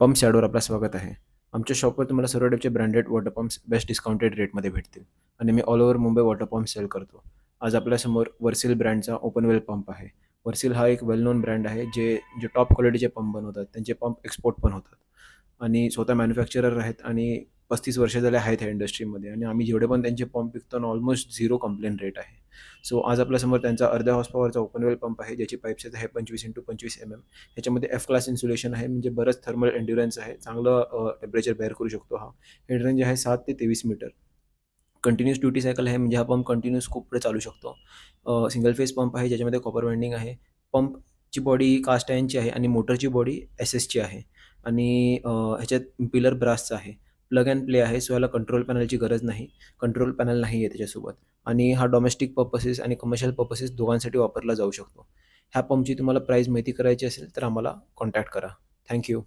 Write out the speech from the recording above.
Pump शॅडोवर आपलं स्वागत आहे. आमच्या शॉपवर तुम्हाला सर्व टाईपचे branded water pumps best discounted रेटमध्ये भेटतील आणि मी all over Mumbai water pump sale करतो. आज आपल्यासमोर वर्सिल ब्रँडचा ओपन वेल पंप आहे. वर्सिल हा एक वेल नोन ब्रँड आहे जे टॉप क्वालिटीचे पंप बनवतात. त्यांचे पंप एक्सपोर्ट पण होतात आणि स्वतः मॅन्युफॅक्चरर आहेत आणि 35 वर्ष झाले आहेत ह्या इंडस्ट्रीमध्ये आणि आम्ही जेवढे पण त्यांचे पंप विकतो ना ऑलमोस्ट झिरो कंप्लेंट रेट आहे. सो आज आपल्यासमोर त्यांचा अर्ध्या हॉर्स पॉवरचा ओपन वेल पंप आहे ज्याची पाईप साईज आहे 25x25 mm. ह्याच्यामध्ये एफ क्लास इन्सुलेशन आहे म्हणजे बरंच थर्मल एन्ड्युरन्स आहे. चांगलं टेम्परेचर बेअर करू शकतो हा. हेड रेंज आहे 7 ते 23 मीटर. कंटिन्यूस ड्युटी सायकल आहे म्हणजे हा पंप कंटिन्यूस खूप पुढे चालू शकतो. सिंगल फेस पंप आहे ज्याच्यामध्ये कॉपर वाइंडिंग आहे. पंपची बॉडी कास्ट आयर्नची आहे आणि मोटरची बॉडी एस-एसची आहे आणि ह्याच्यात पिलर ब्रासचा आहे. प्लग अँड प्ले आहे. सो ह्याला कंट्रोल पॅनलची गरज नाही. कंट्रोल पॅनल नाही आहे त्याच्यासोबत आणि हा डोमेस्टिक पर्पसेस आणि कमर्शियल पर्पसेस दोघांसाठी वापरला जाऊ शकतो. ह्या पंपची तुम्हाला प्राईस माहिती करायची असेल तर आम्हाला कॉन्टॅक्ट करा. Thank you.